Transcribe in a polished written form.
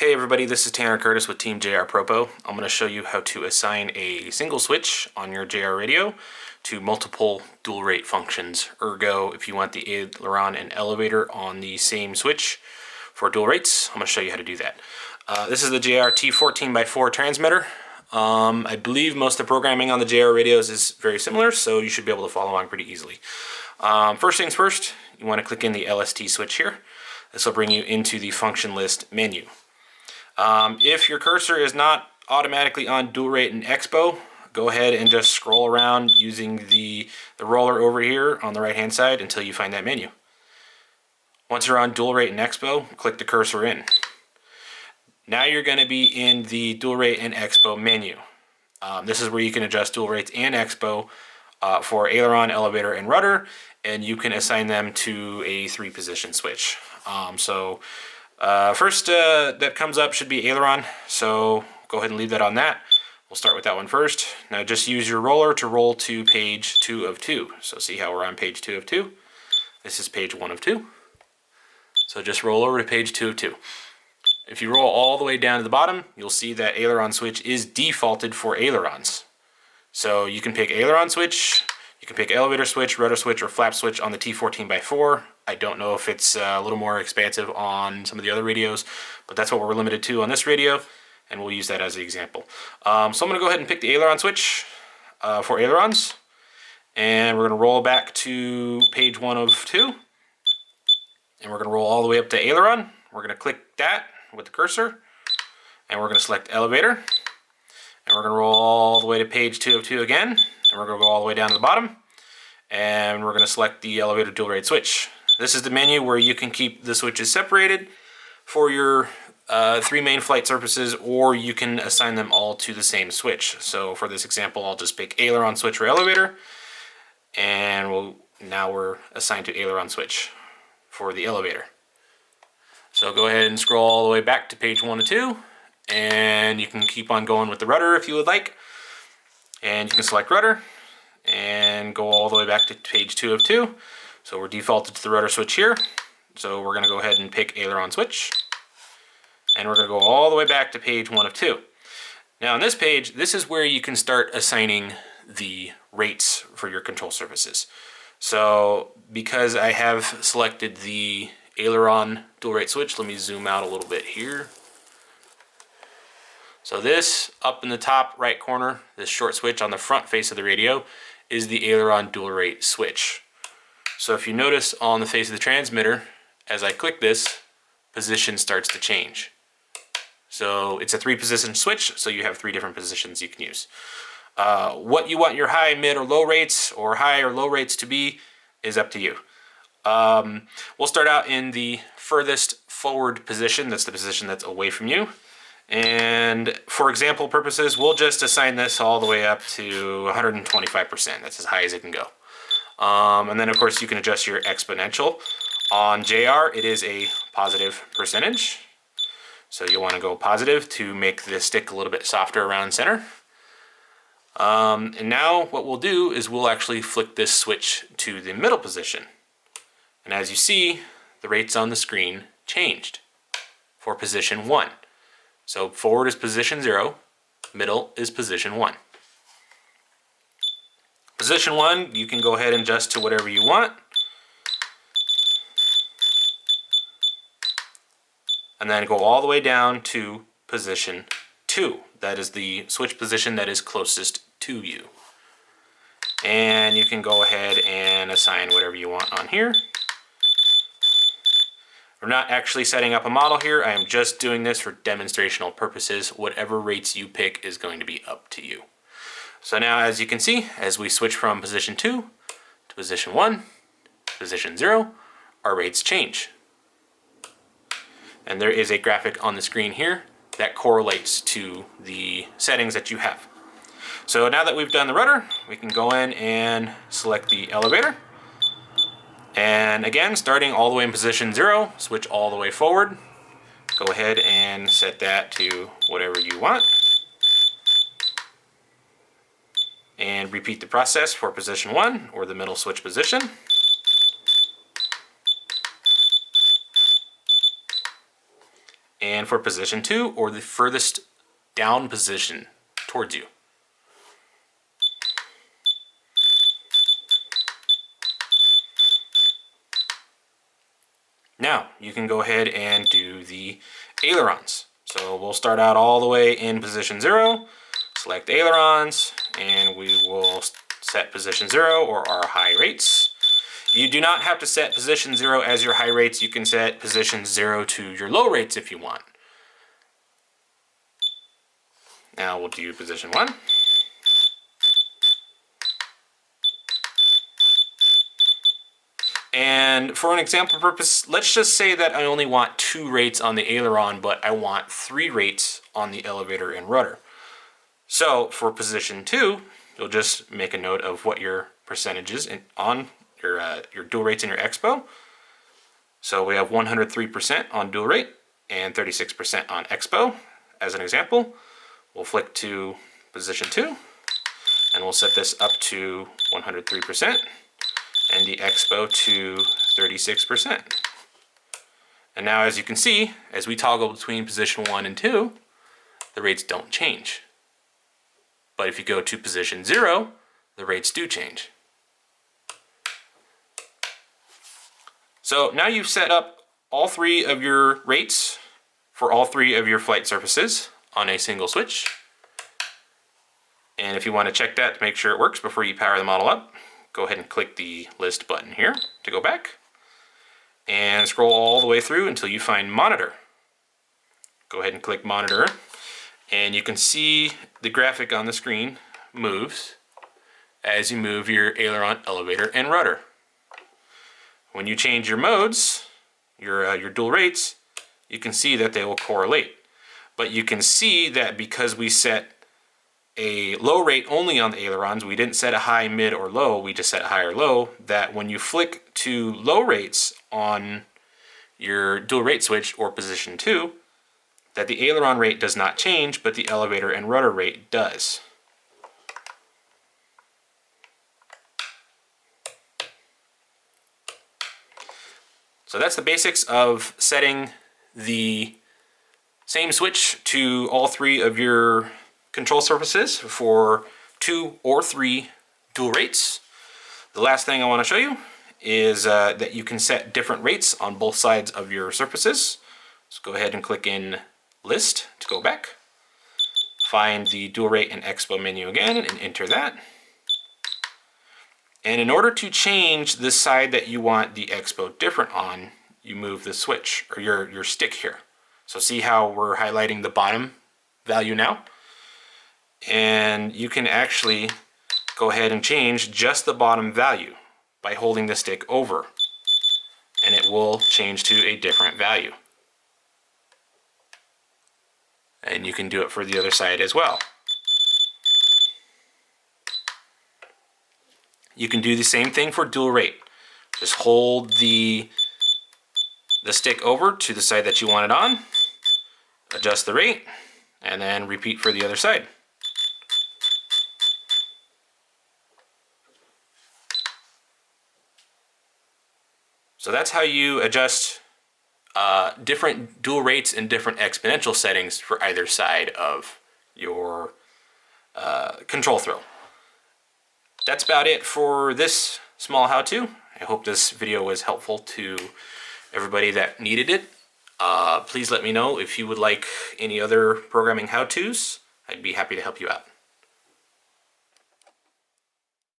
Hey everybody, this is Tanner Curtis with Team JR ProPo. I'm going to show you how to assign a single switch on your JR radio to multiple dual rate functions. Ergo, if you want the aileron and elevator on the same switch for dual rates, I'm going to show you how to do that. This is the JR T14x4 transmitter. I believe most of the programming on the JR radios is very similar, so you should be able to follow along pretty easily. First things first, you want to click in the LST switch here. This will bring you into the function list menu. If your cursor is not automatically on dual rate and expo, go ahead and just scroll around using the roller over here on the right hand side until you find that menu. Once you're on dual rate and expo, click the cursor in. Now you're going to be in the dual rate and expo menu. This is where you can adjust dual rates and expo for aileron, elevator, and rudder, and you can assign them to a 3-position switch. First that comes up should be aileron, so go ahead and leave that on that. We'll start with that one first. Now just use your roller to roll to page 2 of 2. So see how we're on page 2 of 2? This is page 1 of 2. So just roll over to page 2 of 2. If you roll all the way down to the bottom, you'll see that aileron switch is defaulted for ailerons. So you can pick aileron switch, you can pick elevator switch, rudder switch, or flap switch on the T14x4. I don't know if it's a little more expansive on some of the other radios, but that's what we're limited to on this radio, and we'll use that as the example. So I'm going to go ahead and pick the aileron switch for ailerons, and we're going to roll back to page 1 of 2, and we're going to roll all the way up to aileron. We're going to click that with the cursor, and we're going to select elevator, and we're going to roll all the way to page 2 of 2 again, and we're going to go all the way down to the bottom, and we're going to select the elevator dual rate switch. This is the menu where you can keep the switches separated for your 3 main flight surfaces, or you can assign them all to the same switch. So for this example, I'll just pick aileron switch for elevator, and now we're assigned to aileron switch for the elevator. So go ahead and scroll all the way back to page 1 of 2, and you can keep on going with the rudder if you would like. And you can select rudder and go all the way back to page 2 of 2. So we're defaulted to the rudder switch here. So we're going to go ahead and pick aileron switch. And we're going to go all the way back to page 1 of 2. Now on this page, this is where you can start assigning the rates for your control surfaces. So because I have selected the aileron dual rate switch, let me zoom out a little bit here. So this up in the top right corner, this short switch on the front face of the radio, is the aileron dual rate switch. So if you notice on the face of the transmitter, as I click this, position starts to change. So it's a 3-position switch, so you have 3 different positions you can use. What you want your high, mid, or low rates, or high or low rates to be, is up to you. We'll start out in the furthest forward position. That's the position that's away from you. And for example purposes, we'll just assign this all the way up to 125%. That's as high as it can go. And then of course you can adjust your exponential. On JR, it is a positive percentage. So you'll want to go positive to make the stick a little bit softer around center. And now what we'll do is we'll actually flick this switch to the middle position. And as you see, the rates on the screen changed for position 1. So forward is position 0, middle is position 1. Position 1, you can go ahead and adjust to whatever you want. And then go all the way down to position 2. That is the switch position that is closest to you. And you can go ahead and assign whatever you want on here. We're not actually setting up a model here. I am just doing this for demonstrational purposes. Whatever rates you pick is going to be up to you. So now as you can see, as we switch from position 2 to position 1, position 0, our rates change. And there is a graphic on the screen here that correlates to the settings that you have. So now that we've done the rudder, we can go in and select the elevator. And again, starting all the way in position 0, switch all the way forward. Go ahead and set that to whatever you want. And repeat the process for position 1 or the middle switch position. and for position 2, or the furthest down position towards you. Now you can go ahead and do the ailerons. So we'll start out all the way in position 0, select ailerons, and we will set position 0 or our high rates. You do not have to set position 0 as your high rates. You can set position 0 to your low rates if you want. Now we'll do position 1. And for an example purpose, let's just say that I only want 2 rates on the aileron, but I want 3 rates on the elevator and rudder. So for position 2, you'll just make a note of what your percentage is on your dual rates in your expo. So we have 103% on dual rate and 36% on expo. As an example, we'll flick to position 2, and we'll set this up to 103%. And the expo to 36%. And now, as you can see, as we toggle between position 1 and 2, the rates don't change. But if you go to position 0, the rates do change. So now you've set up all 3 of your rates for all 3 of your flight surfaces on a single switch. And if you want to check that to make sure it works before you power the model up, go ahead and click the list button here to go back and scroll all the way through until you find monitor. Go ahead and click monitor, and you can see the graphic on the screen moves as you move your aileron, elevator, and rudder. When you change your modes, your dual rates, you can see that they will correlate. But you can see that because we set a low rate only on the ailerons, we didn't set a high, mid, or low, we just set high or low, that when you flick to low rates on your dual rate switch or position 2, that the aileron rate does not change, but the elevator and rudder rate does. So that's the basics of setting the same switch to all 3 of your control surfaces for 2 or 3 dual rates. The last thing I want to show you is that you can set different rates on both sides of your surfaces. So go ahead and click in list to go back. Find the dual rate and expo menu again and enter that. And in order to change the side that you want the expo different on, you move the switch or your stick here. So see how we're highlighting the bottom value now? And you can actually go ahead and change just the bottom value by holding the stick over, and it will change to a different value. And you can do it for the other side as well. You can do the same thing for dual rate. Just hold the stick over to the side that you want it on, adjust the rate, and then repeat for the other side. So that's how you adjust different dual rates and different exponential settings for either side of your control throw. That's about it for this small how-to. I hope this video was helpful to everybody that needed it. Please let me know if you would like any other programming how-tos. I'd be happy to help you out.